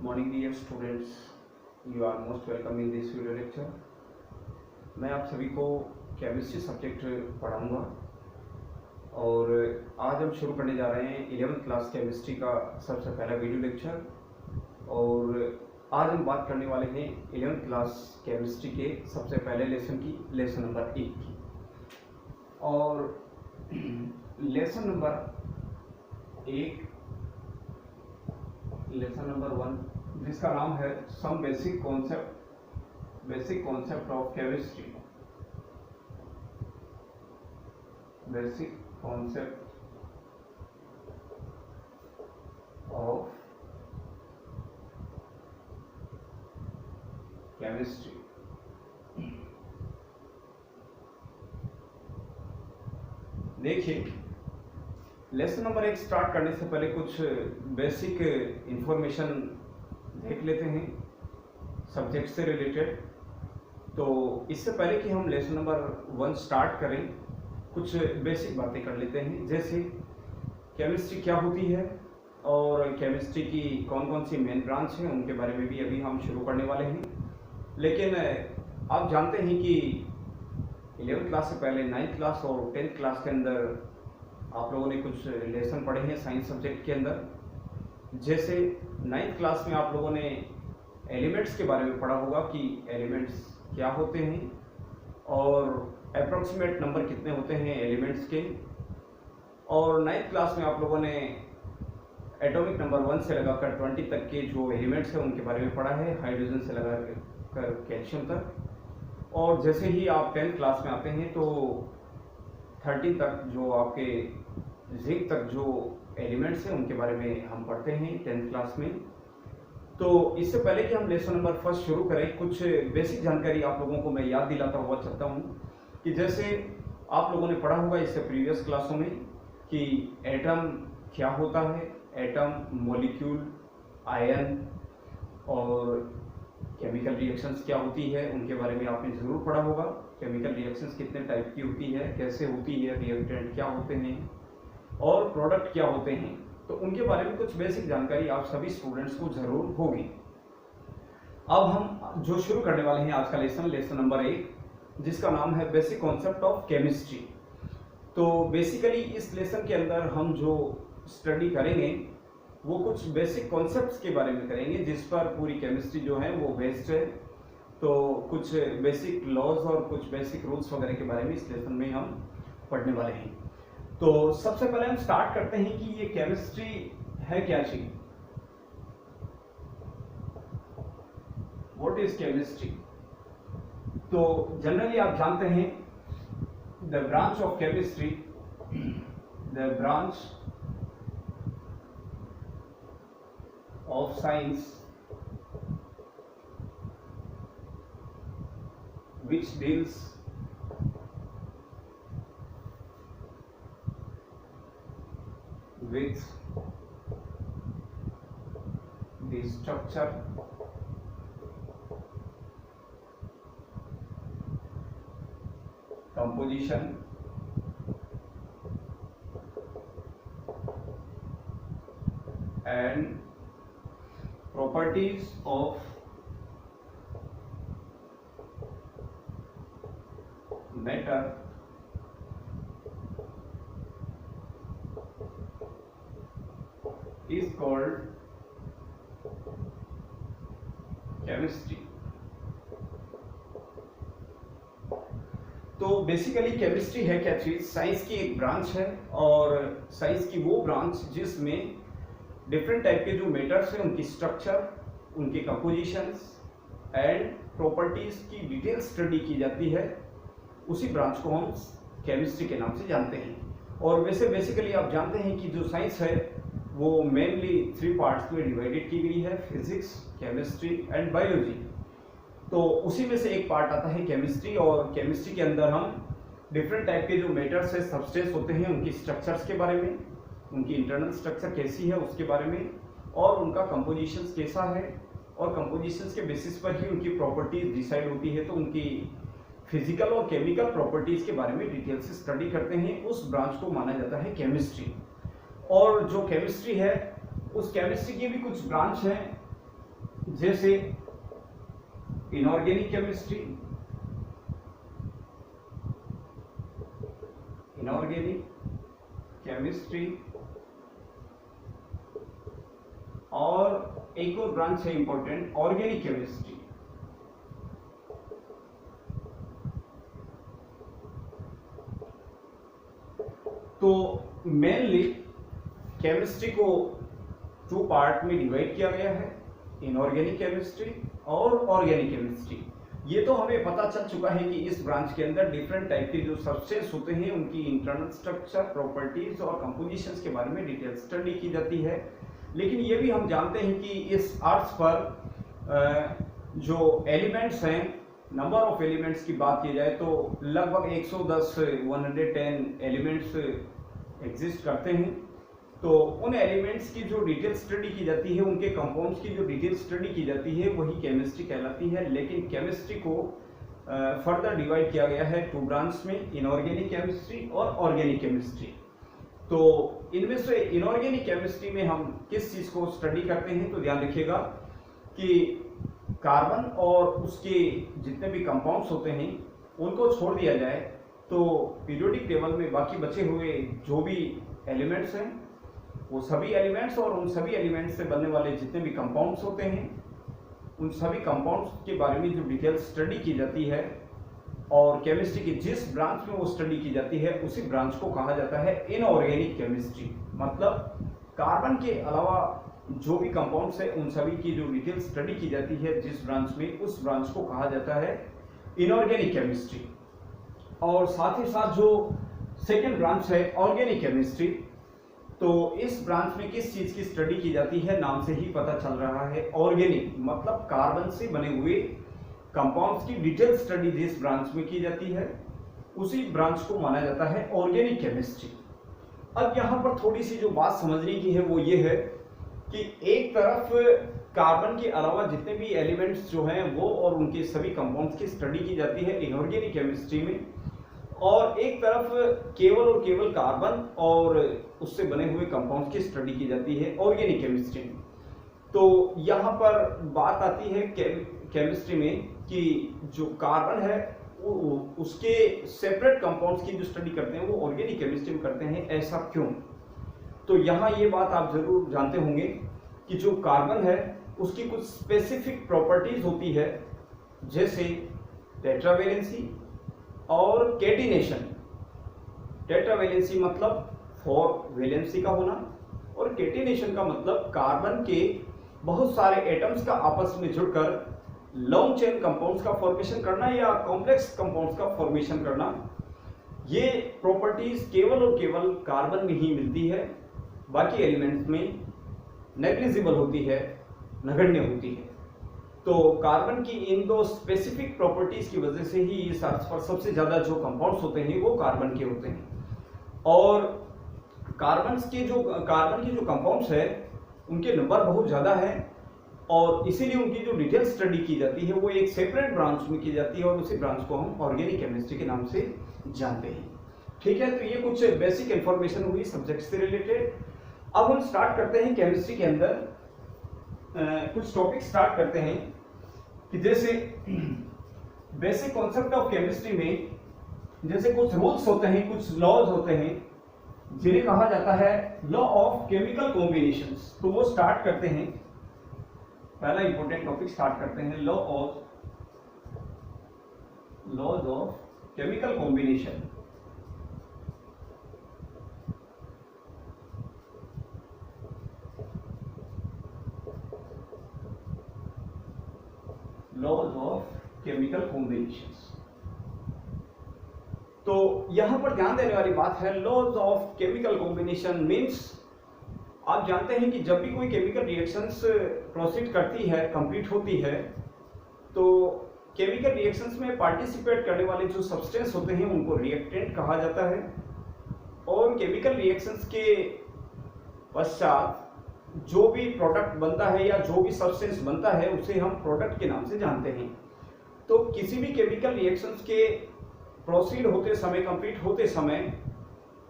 Morning dear students, you are most welcome in this video lecture. मैं आप सभी को केमिस्ट्री सब्जेक्ट पढ़ाऊंगा और आज हम शुरू करने जा रहे हैं 11th क्लास केमिस्ट्री का सबसे पहला वीडियो लेक्चर। और आज हम बात करने वाले हैं 11th क्लास केमिस्ट्री के सबसे पहले लेसन की, लेसन नंबर 1 की। और लेसन नंबर 1, लेसन नंबर 1, जिसका नाम है some basic concept of chemistry. Basic concept of chemistry. देखिए, लेसन नंबर 1 स्टार्ट करने से पहले कुछ बेसिक इंफॉर्मेशन देख लेते हैं सब्जेक्ट से रिलेटेड। तो इससे पहले कि हम लेसन नंबर 1 स्टार्ट करें, कुछ बेसिक बातें कर लेते हैं। जैसे केमिस्ट्री क्या होती है और केमिस्ट्री की कौन कौन सी मेन ब्रांच हैं, उनके बारे में भी अभी हम शुरू करने वाले हैं। लेकिन आप जानते हैं कि 11th क्लास से पहले 9th क्लास और 10th क्लास के अंदर आप लोगों ने कुछ लेसन पढ़े हैं साइंस सब्जेक्ट के अंदर। जैसे 9th क्लास में आप लोगों ने एलिमेंट्स के बारे में पढ़ा होगा कि एलिमेंट्स क्या होते हैं और अप्रॉक्सीमेट नंबर कितने होते हैं एलिमेंट्स के। और 9th क्लास में आप लोगों ने एटॉमिक नंबर 1 से लगाकर 20 तक के जो एलिमेंट्स हैं उनके बारे में पढ़ा है, हाइड्रोजन से लगाकर कैल्शियम तक। और जैसे ही आप 10th क्लास में आते हैं तो 30 तक जो आपके जिंक तक जो एलिमेंट्स हैं उनके बारे में हम पढ़ते हैं 10th क्लास में। तो इससे पहले कि हम लेसन नंबर 1 शुरू करें, कुछ बेसिक जानकारी आप लोगों को मैं याद दिलाता हुआ चलता हूँ कि जैसे आप लोगों ने पढ़ा होगा इससे प्रीवियस क्लासों में कि एटम क्या होता है, एटम, मॉलिक्यूल, आयन और केमिकल रिएक्शंस क्या होती है उनके बारे में आपने ज़रूर पढ़ा होगा। केमिकल रिएक्शंस कितने टाइप की होती है, कैसे होती है, रिएक्टेंट क्या होते हैं और प्रोडक्ट क्या होते हैं, तो उनके बारे में कुछ बेसिक जानकारी आप सभी स्टूडेंट्स को ज़रूर होगी। अब हम जो शुरू करने वाले हैं आज का लेसन नंबर 1, जिसका नाम है बेसिक कॉन्सेप्ट ऑफ केमिस्ट्री। तो बेसिकली इस लेसन के अंदर हम जो स्टडी करेंगे वो कुछ बेसिक कॉन्सेप्ट्स के बारे में करेंगे जिस पर पूरी केमिस्ट्री जो है वो बेस्ड है। तो कुछ बेसिक लॉज और कुछ बेसिक रूल्स वगैरह के बारे में इस लेसन में हम पढ़ने वाले हैं। तो सबसे पहले हम स्टार्ट करते हैं कि ये केमिस्ट्री है क्या चीज। What is chemistry? तो जनरली आप जानते हैं the branch of chemistry, the branch of science which deals with the structure, composition and properties of matter is called chemistry। तो बेसिकली केमिस्ट्री है क्या चीज? साइंस की एक ब्रांच है और साइंस की वो ब्रांच जिसमें डिफरेंट टाइप के जो मेटर्स हैं उनकी स्ट्रक्चर, उनके कंपोजिशंस एंड प्रॉपर्टीज की डिटेल स्टडी की जाती है, उसी ब्रांच को हम केमिस्ट्री के नाम से जानते हैं। और वैसे बेसिकली आप जानते हैं कि जो साइंस है वो मेनली 3 पार्ट्स में डिवाइडेड की गई है, फिजिक्स, केमिस्ट्री एंड बायोलॉजी। तो उसी में से एक पार्ट आता है केमिस्ट्री। और केमिस्ट्री के अंदर हम डिफरेंट टाइप के जो मेटर्स है, सब्सटेंस होते हैं, उनकी स्ट्रक्चर्स के बारे में, उनकी इंटरनल स्ट्रक्चर कैसी है उसके बारे में, और उनका कंपोजिशंस कैसा है, और कंपोजिशंस के बेसिस पर ही उनकी प्रॉपर्टीज डिसाइड होती है। तो उनकी फिजिकल और केमिकल प्रॉपर्टीज के बारे में डिटेल से स्टडी करते हैं, उस ब्रांच को माना जाता है केमिस्ट्री। और जो केमिस्ट्री है उस केमिस्ट्री की भी कुछ ब्रांच हैं जैसे इनऑर्गेनिक केमिस्ट्री, और एक और ब्रांच है इंपॉर्टेंट, ऑर्गेनिक केमिस्ट्री। तो मेनली केमिस्ट्री को 2 पार्ट में डिवाइड किया गया है, इनऑर्गेनिक केमिस्ट्री और ऑर्गेनिक केमिस्ट्री। ये तो हमें पता चल चुका है कि इस ब्रांच के अंदर डिफरेंट टाइप के जो सब्सटेंस होते हैं उनकी इंटरनल स्ट्रक्चर, प्रॉपर्टीज और कंपोजिशंस के बारे में डिटेल स्टडी की जाती है। लेकिन ये भी हम जानते हैं कि इस अर्थ पर जो एलिमेंट्स हैं, नंबर ऑफ एलिमेंट्स की बात की जाए तो लगभग 110 एलिमेंट्स एग्जिस्ट करते हैं। तो उन एलिमेंट्स की जो डिटेल स्टडी की जाती है, उनके कंपाउंड्स की जो डिटेल स्टडी की जाती है, वही केमिस्ट्री कहलाती है। लेकिन केमिस्ट्री को फर्दर डिवाइड किया गया है 2 ब्रांच में, इनऑर्गेनिक केमिस्ट्री और ऑर्गेनिक केमिस्ट्री। तो इनमें से इनऑर्गेनिक केमिस्ट्री में हम किस चीज़ को स्टडी करते हैं, तो ध्यान रखिएगा कि कार्बन और उसके जितने भी कंपाउंड्स होते हैं उनको छोड़ दिया जाए तो पीरियोडिक टेबल में बाकी बचे हुए जो भी एलिमेंट्स हैं, वो सभी एलिमेंट्स और उन सभी एलिमेंट्स से बनने वाले जितने भी कंपाउंड्स होते हैं, उन सभी कंपाउंड्स के बारे में जो डिटेल स्टडी की जाती है और केमिस्ट्री की जिस ब्रांच में वो स्टडी की जाती है, उसी ब्रांच को कहा जाता है इनऑर्गेनिक केमिस्ट्री। मतलब कार्बन के अलावा जो भी कंपाउंड्स है उन सभी की जो डिटेल स्टडी की जाती है जिस ब्रांच में, उस ब्रांच को कहा जाता है इनऑर्गेनिक केमिस्ट्री। और साथ ही साथ जो सेकेंड ब्रांच है ऑर्गेनिक केमिस्ट्री, तो इस ब्रांच में किस चीज की स्टडी की जाती है, नाम से ही पता चल रहा है ऑर्गेनिक, मतलब कार्बन से बने हुए कंपाउंड्स की डिटेल स्टडी जिस ब्रांच में की जाती है उसी ब्रांच को माना जाता है ऑर्गेनिक केमिस्ट्री। अब यहाँ पर थोड़ी सी जो बात समझने की है वो ये है कि एक तरफ कार्बन के अलावा जितने भी एलिमेंट्स जो हैं वो और उनके सभी कंपाउंड्स की स्टडी की जाती है इनऑर्गेनिक केमिस्ट्री में, और एक तरफ केवल और केवल कार्बन और उससे बने हुए कंपाउंड्स की स्टडी की जाती है ऑर्गेनिक केमिस्ट्री में। तो यहाँ पर बात आती है केमिस्ट्री में कि जो कार्बन है उसके सेपरेट कंपाउंड्स की जो स्टडी करते हैं वो ऑर्गेनिक केमिस्ट्री में करते हैं। ऐसा क्यों? तो यहाँ ये बात आप जरूर जानते होंगे कि जो कार्बन है उसकी कुछ स्पेसिफिक प्रॉपर्टीज होती है, जैसे टेट्रावेलेंसी और कैटिनेशन। टेट्रावेलेंसी मतलब 4 वैलेंसी का होना और कैटिनेशन का मतलब कार्बन के बहुत सारे एटम्स का आपस में जुड़कर लॉन्ग चेन कंपाउंड्स का फॉर्मेशन करना या कॉम्प्लेक्स कंपाउंड्स का फॉर्मेशन करना। ये प्रॉपर्टीज केवल और केवल कार्बन में ही मिलती है, बाकी एलिमेंट्स में नेग्लिजिबल होती है, नगण्य होती है। तो कार्बन की इन 2 स्पेसिफिक प्रॉपर्टीज की वजह से ही इस अर्थ पर सबसे ज्यादा जो कंपाउंड्स होते हैं वो कार्बन के होते हैं। और कार्बन की जो कंपाउंड्स है उनके नंबर बहुत ज्यादा है और इसीलिए उनकी जो डिटेल स्टडी की जाती है वो एक सेपरेट ब्रांच में की जाती है और उसी ब्रांच को हम ऑर्गेनिक केमिस्ट्री के नाम से जानते हैं। ठीक है, तो ये कुछ बेसिक इंफॉर्मेशन हुई सब्जेक्ट से रिलेटेड। अब हम स्टार्ट करते हैं केमिस्ट्री के अंदर कुछ टॉपिक स्टार्ट करते हैं कि जैसे बेसिक कॉन्सेप्ट ऑफ केमिस्ट्री में जैसे कुछ रूल्स होते हैं, कुछ लॉज होते हैं जिन्हें कहा जाता है लॉ ऑफ केमिकल कॉम्बिनेशंस। तो वो स्टार्ट करते हैं, पहला इंपॉर्टेंट टॉपिक स्टार्ट करते हैं laws of chemical combination. Laws of chemical combinations. तो यहां पर ध्यान देने वाली बात है, laws of chemical combination means आप जानते हैं कि जब भी कोई केमिकल रिएक्शंस प्रोसीड करती है, कंप्लीट होती है, तो केमिकल रिएक्शंस में पार्टिसिपेट करने वाले जो सब्सटेंस होते हैं उनको रिएक्टेंट कहा जाता है और केमिकल रिएक्शंस के पश्चात जो भी प्रोडक्ट बनता है या जो भी सब्सटेंस बनता है उसे हम प्रोडक्ट के नाम से जानते हैं। तो किसी भी केमिकल रिएक्शंस के प्रोसीड होते समय, कंप्लीट होते समय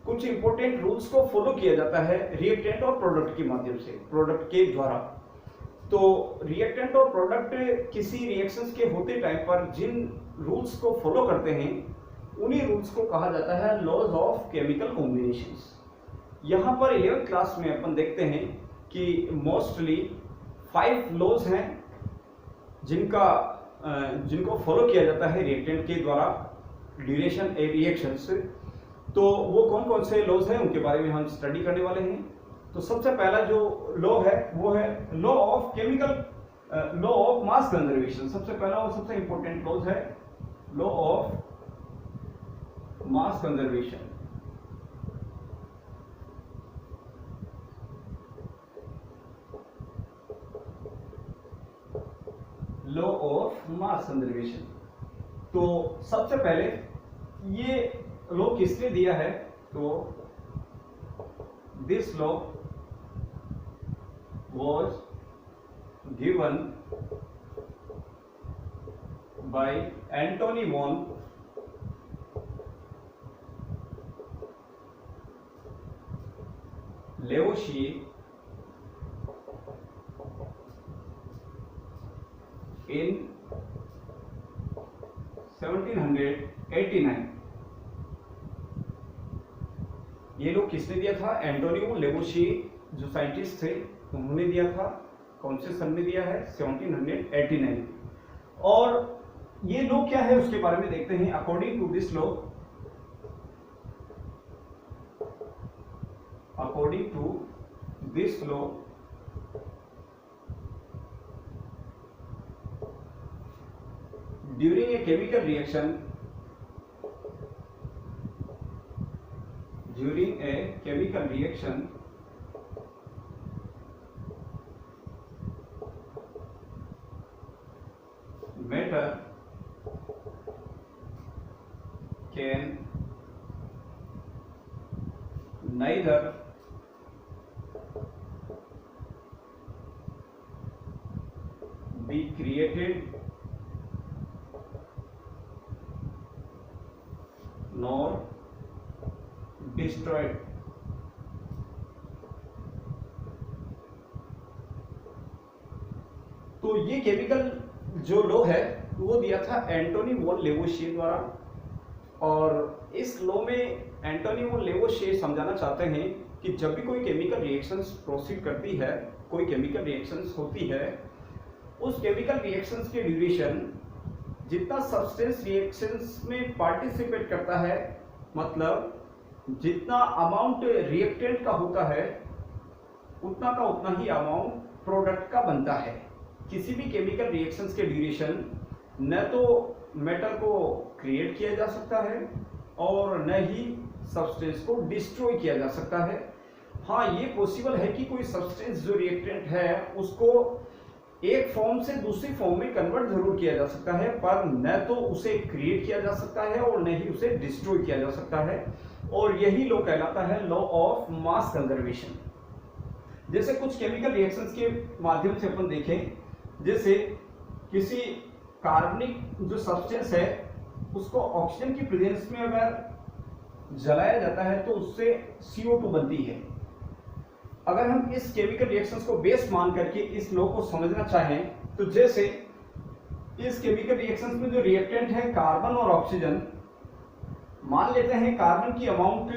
कुछ इंपॉर्टेंट रूल्स को फॉलो किया जाता है रिएक्टेंट और प्रोडक्ट के माध्यम से, प्रोडक्ट के द्वारा। तो रिएक्टेंट और प्रोडक्ट किसी रिएक्शंस के होते टाइम पर जिन रूल्स को फॉलो करते हैं उन्हीं रूल्स को कहा जाता है लॉज ऑफ केमिकल कॉम्बिनेशंस। यहाँ पर 11th क्लास में अपन देखते हैं कि मोस्टली 5 लॉज हैं जिनको फॉलो किया जाता है रिएक्टेंट के द्वारा ड्यूरेशन ए रिएक्शन से। तो वो कौन कौन से लॉज हैं उनके बारे में हम स्टडी करने वाले हैं। तो सबसे पहला जो लॉ है वो है law of chemical law of mass conservation. सबसे पहला और सबसे इंपॉर्टेंट लॉज है law of mass conservation. Law of mass conservation. तो सबसे पहले ये लॉ किसने दिया है, तो this law was given by Antony von Lavoisier in 1789। ये लोग किसने दिया था, एंटोनी वॉन लेवोशियर जो साइंटिस्ट थे उन्होंने दिया था। कौन से सन में दिया है, 1789। और ये लॉ क्या है उसके बारे में देखते हैं। According to this law, during a chemical reaction matter can neither be created nor destroyed। तो ये केमिकल जो लॉ है वो दिया था एंटोनी वॉन लेवोशियर द्वारा। और इस लॉ में एंटोनी वॉन लेवोशियर समझाना चाहते हैं कि जब भी कोई केमिकल रिएक्शंस प्रोसीड करती है, कोई केमिकल रिएक्शंस होती है, उस केमिकल रिएक्शंस के ड्यूरेशन जितना सब्सटेंस रिएक्शंस में पार्टिसिपेट करता है, मतलब जितना अमाउंट रिएक्टेंट का होता है उतना का उतना ही अमाउंट प्रोडक्ट का बनता है। किसी भी केमिकल रिएक्शंस के ड्यूरेशन न तो मेटल को क्रिएट किया जा सकता है और न ही सब्सटेंस को डिस्ट्रॉय किया जा सकता है। हाँ, ये पॉसिबल है कि कोई सब्सटेंस जो रिएक्टेंट है उसको एक फॉर्म से दूसरी फॉर्म में कन्वर्ट जरूर किया जा सकता है, पर न तो उसे क्रिएट किया जा सकता है और न ही उसे डिस्ट्रॉय किया जा सकता है। और यही लॉ कहलाता है लॉ ऑफ मास कंजर्वेशन। जैसे कुछ केमिकल रिएक्शंस के माध्यम से अपन देखें, जैसे किसी कार्बनिक जो सब्सटेंस है उसको ऑक्सीजन की प्रेजेंस में अगर जलाया जाता है तो उससे CO2 बनती है। अगर हम इस केमिकल रिएक्शंस को बेस मान करके इस लॉ को समझना चाहें तो जैसे इस केमिकल रिएक्शंस में जो रिएक्टेंट है कार्बन और ऑक्सीजन, मान लेते हैं कार्बन की अमाउंट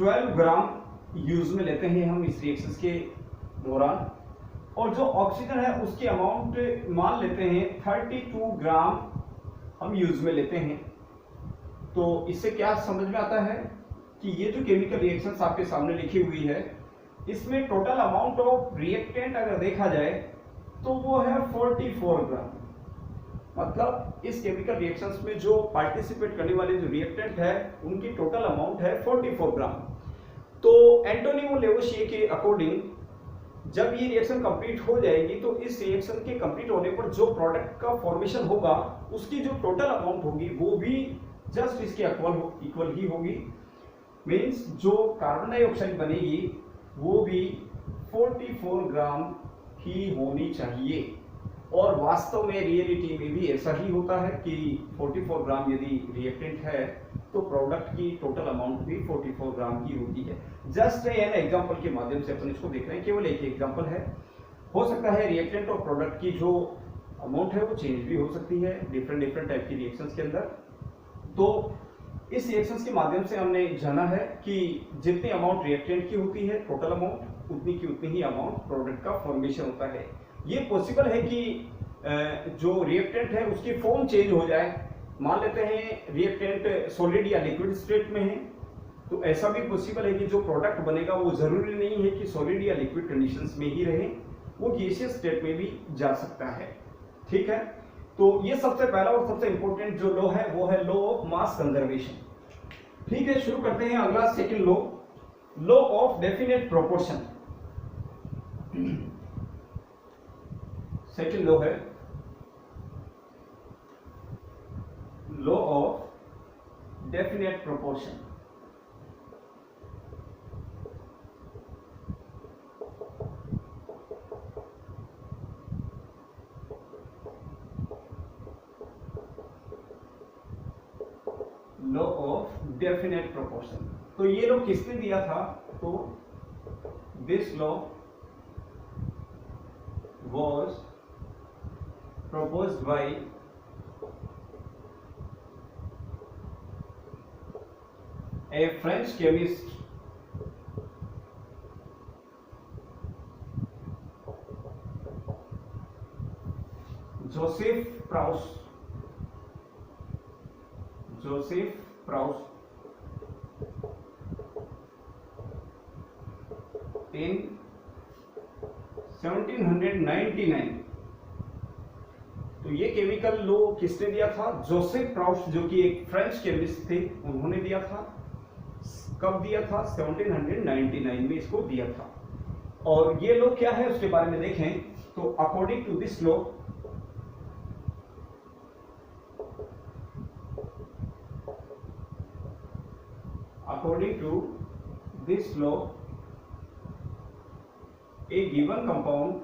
12 ग्राम यूज में लेते हैं हम इस रिएक्शंस के दौरान, और जो ऑक्सीजन है उसकी अमाउंट मान लेते हैं 32 ग्राम हम यूज में लेते हैं। तो इससे क्या समझ में आता है कि ये जो केमिकल रिएक्शंस आपके सामने लिखी हुई है इसमें टोटल अमाउंट ऑफ रिएक्टेंट अगर देखा जाए तो वो है 44 ग्राम। मतलब इस केमिकल रिएक्शंस में जो पार्टिसिपेट करने वाले जो रिएक्टेंट है उनकी टोटल अमाउंट है 44 ग्राम। तो एंटोनी वॉन लेवोशियर के अकॉर्डिंग जब ये रिएक्शन कंप्लीट हो जाएगी तो इस रिएक्शन के कंप्लीट होने पर जो प्रोडक्ट का फॉर्मेशन होगा उसकी जो टोटल अमाउंट होगी वो भी जस्ट इसके इक्वल ही होगी। मीन्स जो कार्बन डाइऑक्साइड बनेगी वो भी 44 ग्राम ही होनी चाहिए। और वास्तव में रियलिटी में भी ऐसा ही होता है कि 44 ग्राम यदि रिएक्टेंट है तो प्रोडक्ट की टोटल अमाउंट भी 44 ग्राम की होती है। जस्ट एन एग्जांपल के माध्यम से अपन इसको देख रहे हैं, केवल एक एग्जांपल है। हो सकता है रिएक्टेंट और प्रोडक्ट की जो अमाउंट है वो चेंज भी हो सकती है डिफरेंट टाइप की रिएक्शंस के अंदर। तो इस रिएक्शंस के माध्यम से हमने जाना है कि जितनी अमाउंट रिएक्टेंट की होती है टोटल अमाउंट, उतनी की उतनी ही अमाउंट प्रोडक्ट का फॉर्मेशन होता है। ये पॉसिबल है कि जो रिएक्टेंट है उसकी फॉर्म चेंज हो जाए। मान लेते हैं रिएक्टेंट सॉलिड या लिक्विड स्टेट में है, तो ऐसा भी पॉसिबल है कि जो प्रोडक्ट बनेगा वो जरूरी नहीं है कि सॉलिड या लिक्विड कंडीशंस में ही रहे, वो गैसियस स्टेट में भी जा सकता है। ठीक है, तो ये सबसे पहला और सबसे इंपॉर्टेंट जो लॉ है वो है लॉ ऑफ मास कंजर्वेशन। ठीक है, शुरू करते हैं अगला second law, law of definite proportion. Second law है law of definite proportion. Law of definite proportion, तो ये लॉ किसने दिया था? तो this law was proposed by a French chemist Joseph Proust in 1799। तो ये केमिकल लॉ किसने दिया था? जोसेफ प्राउस्ट, जो कि एक फ्रेंच केमिस्ट थे, उन्होंने दिया था। कब दिया था? 1799 में इसको दिया था। और ये लॉ क्या है उसके बारे में देखें तो according to this law, a given compound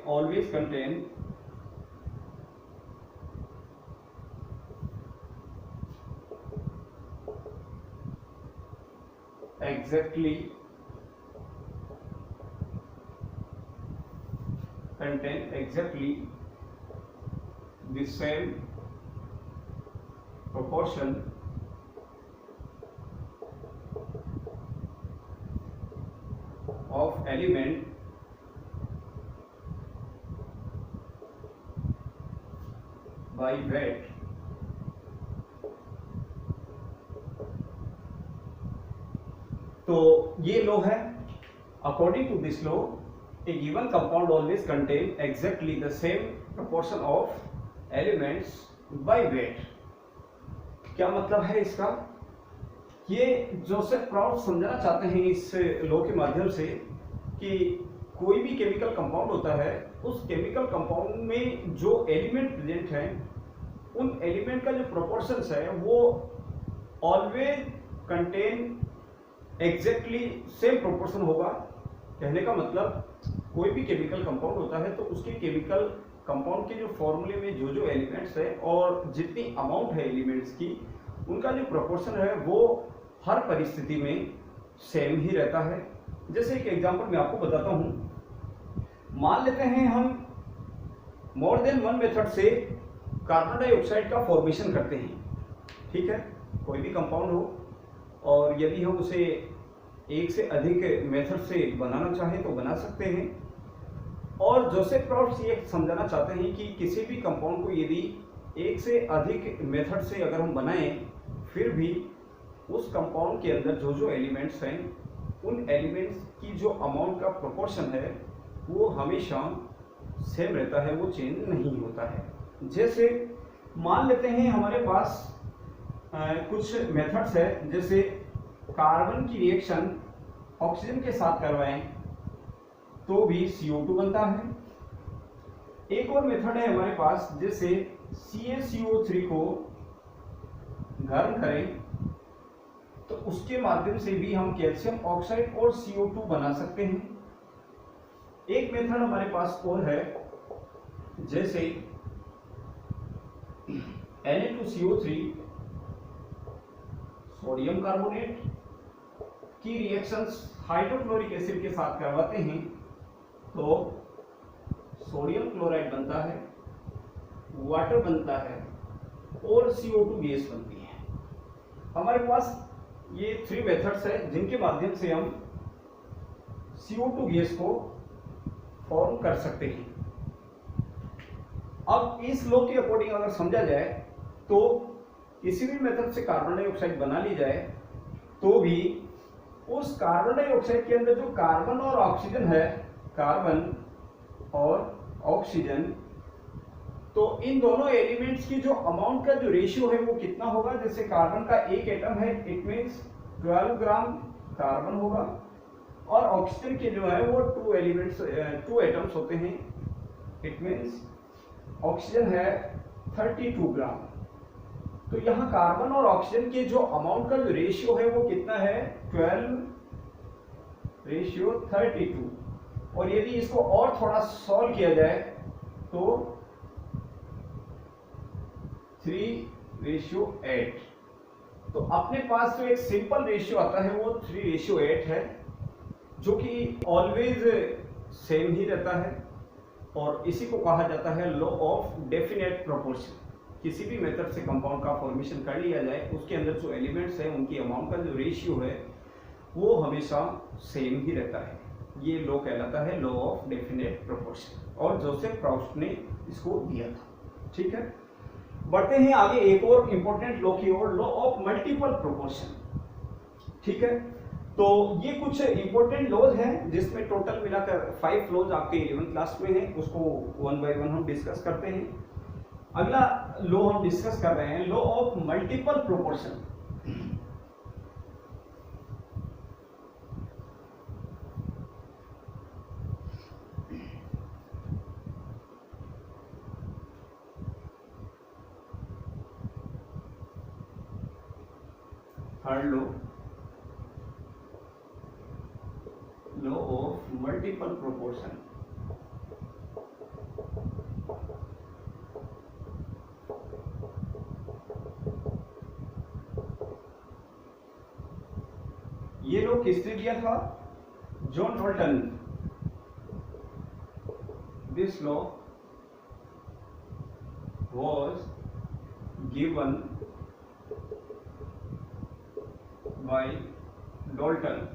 always contain exactly the same proportion of element by weight तो ये लॉ है, according to this law a given compound always contain exactly the same proportion of elements by weight। क्या मतलब है इसका? ये Joseph Proust समझाना चाहते हैं इस लॉ के माध्यम से कि कोई भी केमिकल कंपाउंड होता है, उस केमिकल कंपाउंड में जो एलिमेंट प्रेजेंट हैं, उन एलिमेंट का जो प्रोपोर्शंस है वो always contain exactly same proportion होगा। कहने का मतलब कोई भी केमिकल कंपाउंड होता है तो उसके केमिकल कंपाउंड के जो फॉर्मूले में जो जो एलिमेंट्स है और जितनी अमाउंट है एलिमेंट्स की, उनका जो प्रोपोर्शन है वो हर परिस्थिति में सेम ही रहता है। जैसे एक एग्जांपल मैं आपको बताता हूं। मान लेते हैं हम मोर देन वन मेथड से कार्बन डाइऑक्साइड का फॉर्मेशन करते हैं। ठीक है, कोई भी कंपाउंड हो और यदि हम उसे एक से अधिक मेथड से बनाना चाहें तो बना सकते हैं। और जोसेफ प्राउस्ट ये समझाना चाहते हैं कि किसी भी कंपाउंड को यदि एक से अधिक मेथड से अगर हम बनाएं, फिर भी उस कंपाउंड के अंदर जो जो एलिमेंट्स हैं, उन एलिमेंट्स की जो अमाउंट का प्रोपोर्शन है वो हमेशा सेम रहता है, वो चेंज नहीं होता है। जैसे मान लेते हैं हमारे पास कुछ मेथड्स है, जैसे कार्बन की रिएक्शन ऑक्सीजन के साथ करवाएं तो भी CO2 बनता है। एक और मेथड है हमारे पास, जैसे CaCO3 को गर्म करें तो उसके माध्यम से भी हम कैल्शियम ऑक्साइड और CO2 बना सकते हैं। एक मेथड हमारे पास और है, जैसे Na2CO3 सोडियम कार्बोनेट की रिएक्शंस हाइड्रोक्लोरिक एसिड के साथ करवाते हैं तो सोडियम क्लोराइड बनता है, वाटर बनता है और CO2 गैस बनती है। हमारे पास ये 3 मेथड्स है जिनके माध्यम से हम CO2 गैस को फॉर्म कर सकते हैं। अब इस लॉ के अकॉर्डिंग अगर समझा जाए तो किसी भी मेथड से कार्बन डाइऑक्साइड बना ली जाए तो भी उस कार्बन डाइऑक्साइड के अंदर जो कार्बन और ऑक्सीजन है, कार्बन और ऑक्सीजन, तो इन दोनों एलिमेंट्स की जो अमाउंट का जो रेशियो है वो कितना होगा। जैसे कार्बन का एक एटम है, इट मींस 12 ग्राम कार्बन होगा और ऑक्सीजन के जो है वो 2 एटम्स होते हैं, इट मींस ऑक्सीजन है 32 ग्राम। तो यहाँ कार्बन और ऑक्सीजन के जो अमाउंट का जो रेशियो है वो कितना है, 12:32। और यदि इसको और थोड़ा सॉल्व किया जाए तो 3:8। तो अपने पास जो एक सिंपल रेशियो आता है वो 3:8 है, जो कि ऑलवेज सेम ही रहता है और इसी को कहा जाता है लॉ ऑफ डेफिनेट प्रोपोर्शन। किसी भी मेथड से कंपाउंड का फॉर्मेशन कर लिया जाए, उसके अंदर जो एलिमेंट्स हैं उनकी अमाउंट का जो रेशियो है वो हमेशा सेम ही रहता है। ये लॉ कहलाता है लॉ ऑफ डेफिनेट प्रोपोर्शन और जोसेफ प्राउस्ट ने इसको दिया था। ठीक है, बढ़ते हैं आगे एक और इंपॉर्टेंट लॉ की ओर, लॉ ऑफ मल्टीपल प्रोपोर्शन। ठीक है, तो ये कुछ इंपॉर्टेंट लॉज हैं जिसमें टोटल मिलाकर 5 लॉज आपके 11th क्लास में हैं, उसको वन बाय वन हम डिस्कस करते हैं। अगला लॉ हम डिस्कस कर रहे हैं law of multiple proportion. Third law of multiple proportion. ये लॉ किसने दिया था, John Dalton. This law was given by Dalton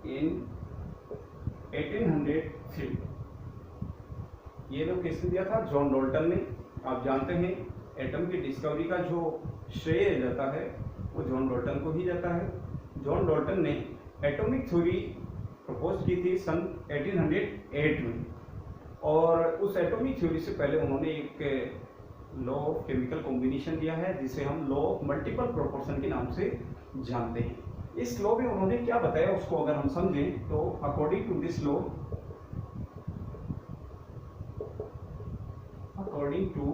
in 1803। ये लोग किसने दिया था, जॉन डाल्टन ने। आप जानते हैं एटम की डिस्कवरी का जो श्रेय जाता है वो जॉन डाल्टन को ही जाता है। जॉन डाल्टन ने एटॉमिक थ्योरी प्रपोज की थी सन 1808 में, और उस एटॉमिक थ्योरी से पहले उन्होंने एक लॉ ऑफ केमिकल कॉम्बिनेशन दिया है जिसे हम लॉ ऑफ मल्टीपल प्रोपोर्शन के नाम से जानते हैं। इस लॉ में उन्होंने क्या बताया उसको अगर हम समझें तो according to this law, according to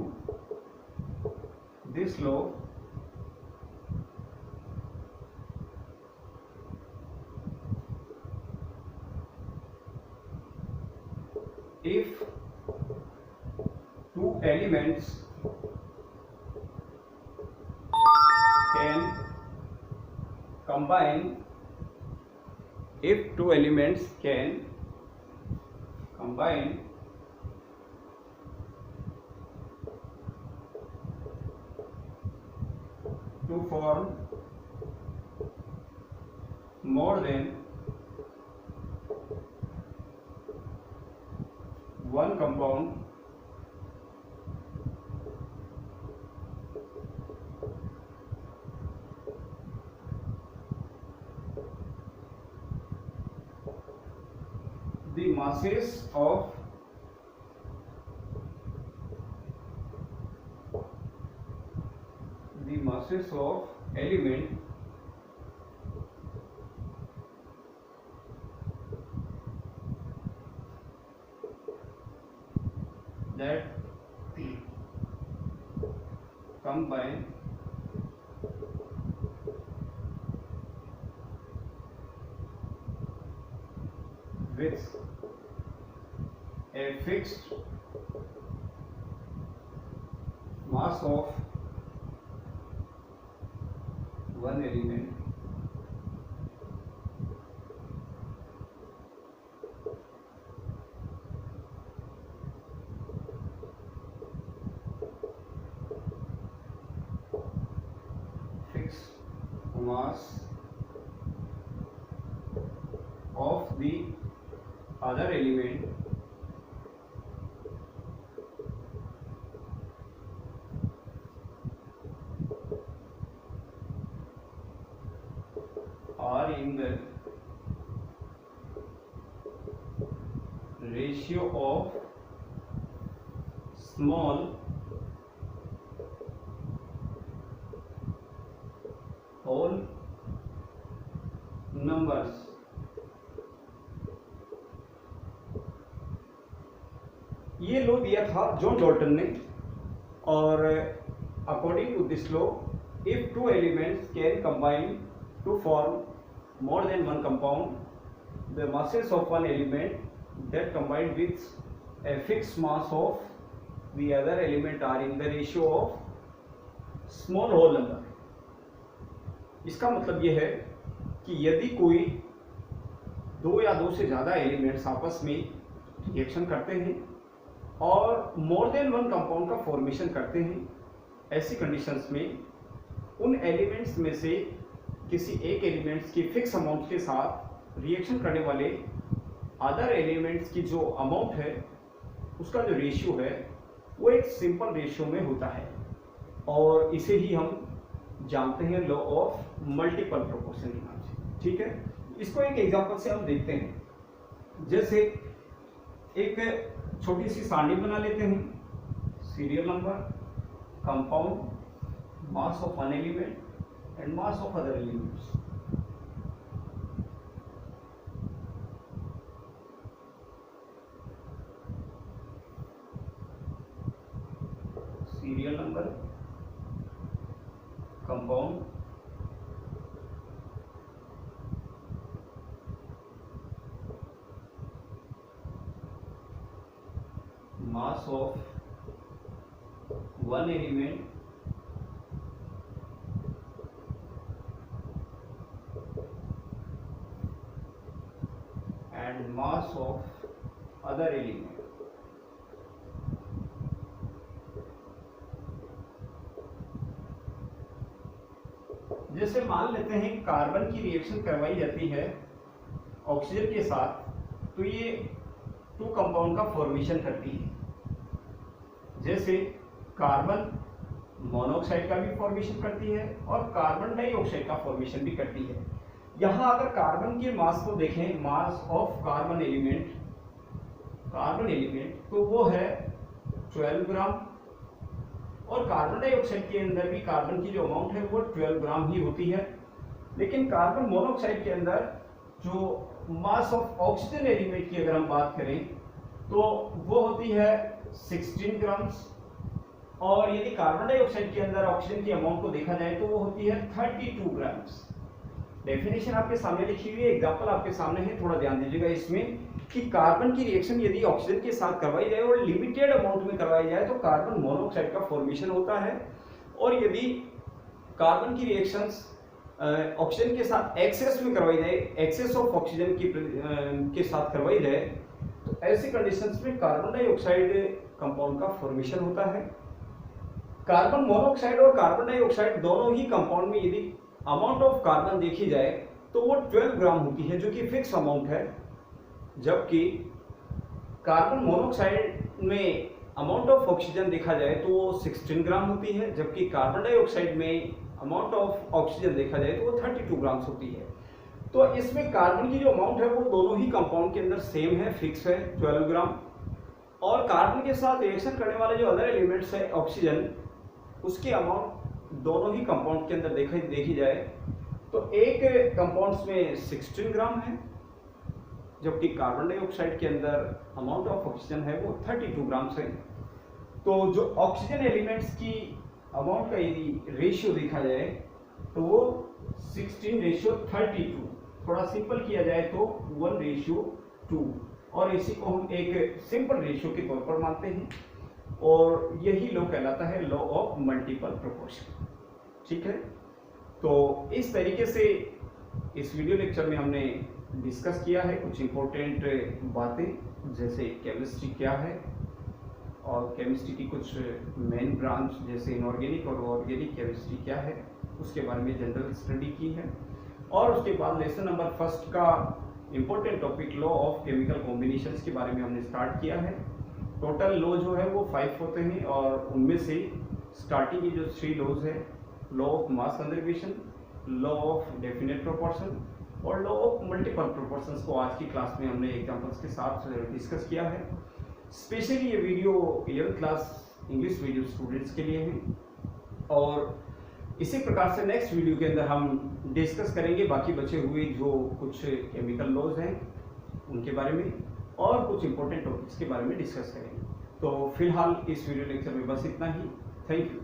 this law, if two elements can combine, if two elements can combine to form more than one compound, the masses of element that combine with a fixed mass of one element fixed mass of the other element are in the ratio of small whole numbers. ये law दिया था John Dalton ने, और according to this law if two elements can combine to form more than one compound, the masses of one element that combined with a fixed mass of the other element are in the ratio of small whole number. इसका मतलब यह है कि यदि कोई दो या दो से ज़्यादा एलिमेंट्स आपस में रिएक्शन करते हैं और मोर देन वन कंपाउंड का फॉर्मेशन करते हैं, ऐसी कंडीशंस में उन एलिमेंट्स में से किसी एक एलिमेंट्स की फिक्स अमाउंट के साथ रिएक्शन करने वाले अदर एलिमेंट्स की जो अमाउंट है उसका जो रेशियो है वो एक सिंपल रेशियो में होता है, और इसे ही हम जानते हैं लॉ ऑफ मल्टीपल प्रोपोर्शन के नाम से। ठीक है, इसको एक एग्जांपल से हम देखते हैं। जैसे एक छोटी सी सारणी बना लेते हैं, serial number, compound, mass of one element and mass of other elements. Serial number, compound, mass of one element and mass of other element. जैसे मान लेते हैं कार्बन की रिएक्शन करवाई जाती है ऑक्सीजन के साथ, तो ये टू कंपाउंड का फॉर्मेशन करती है। जैसे कार्बन मोनोऑक्साइड का भी फॉर्मेशन करती है और कार्बन डाइऑक्साइड का फॉर्मेशन भी करती है। यहाँ अगर कार्बन के मास को देखें, मास ऑफ कार्बन एलिमेंट, तो वो है 12 ग्राम, और कार्बन डाइऑक्साइड के अंदर भी कार्बन की जो अमाउंट है वो 12 ग्राम ही होती है। लेकिन कार्बन मोनोऑक्साइड के अंदर जो मास ऑफ ऑक्सीजन एलिमेंट की अगर हम बात करें तो वो होती है 16 ग्राम्स, और यदि कार्बन डाइऑक्साइड के अंदर ऑक्सीजन की अमाउंट को देखा जाए तो वो होती है 32 ग्राम्स। डेफिनेशन आपके सामने लिखी हुई है, एग्जांपल आपके सामने है, थोड़ा ध्यान दीजिएगा इसमें कि कार्बन की रिएक्शन यदि ऑक्सीजन के साथ करवाई जाए और लिमिटेड अमाउंट में करवाई जाए तो कार्बन मोनोऑक्साइड का फॉर्मेशन होता है, और यदि कार्बन की रिएक्शंस ऑक्सीजन के साथ एक्सेस में करवाई जाए, एक्सेस ऑफ ऑक्सीजन के साथ करवाई जाए, तो ऐसी कंडीशंस में कार्बन डाइऑक्साइड कंपाउंड का फॉर्मेशन होता है। कार्बन मोनोऑक्साइड और कार्बन डाइऑक्साइड दोनों ही कंपाउंड में यदि अमाउंट ऑफ कार्बन देखी जाए तो वो 12 ग्राम होती है, जो कि फिक्स अमाउंट है, जबकि कार्बन मोनोऑक्साइड में अमाउंट ऑफ ऑक्सीजन देखा जाए तो वो 16 ग्राम होती है, जबकि कार्बन डाइऑक्साइड में अमाउंट ऑफ ऑक्सीजन देखा जाए तो वो 32 ग्राम होती है। तो इसमें कार्बन की जो अमाउंट है वो दोनों ही कंपाउंड के अंदर सेम है, फिक्स है 12 ग्राम, और कार्बन के साथ रिएक्शन करने वाले जो अदर एलिमेंट्स है ऑक्सीजन, उसकी अमाउंट दोनों ही कंपाउंड के अंदर देखी जाए तो एक कंपाउंड्स में 16 ग्राम है, जबकि कार्बन डाइऑक्साइड के अंदर अमाउंट ऑफ ऑक्सीजन है वो 32 ग्राम है। तो जो ऑक्सीजन एलिमेंट्स की अमाउंट का यदि रेशियो देखा जाए तो वो 16:32, थोड़ा सिंपल किया जाए तो 1:2, और इसी को हम एक सिंपल रेशियो के तौर पर मानते हैं। और यही लॉ कहलाता है लॉ ऑफ मल्टीपल प्रोपोर्शन। ठीक है, तो इस तरीके से इस वीडियो लेक्चर में हमने डिस्कस किया है कुछ इंपॉर्टेंट बातें, जैसे केमिस्ट्री क्या है और केमिस्ट्री की कुछ मेन ब्रांच जैसे इनऑर्गेनिक और ऑर्गेनिक केमिस्ट्री क्या है, उसके बारे में जनरल स्टडी की है। और उसके बाद लेसन नंबर फर्स्ट का important topic law of chemical combinations के बारे में हमने स्टार्ट किया है। टोटल लॉ जो है वो 5 होते हैं और उनमें से स्टार्टिंग की जो 3 लॉज है, law of mass conservation, law of definite proportion और लॉ ऑफ मल्टीपल प्रोपोर्शंस को आज की क्लास में हमने एग्जांपल्स के साथ डिस्कस किया है। स्पेशली ये video 11th class English medium students के लिए है और इसी प्रकार से नेक्स्ट वीडियो के अंदर हम डिस्कस करेंगे बाकी बचे हुए जो कुछ केमिकल लॉज हैं उनके बारे में और कुछ इंपॉर्टेंट टॉपिक्स के बारे में डिस्कस करेंगे। तो फिलहाल इस वीडियो लेक्चर में बस इतना ही। Thank you.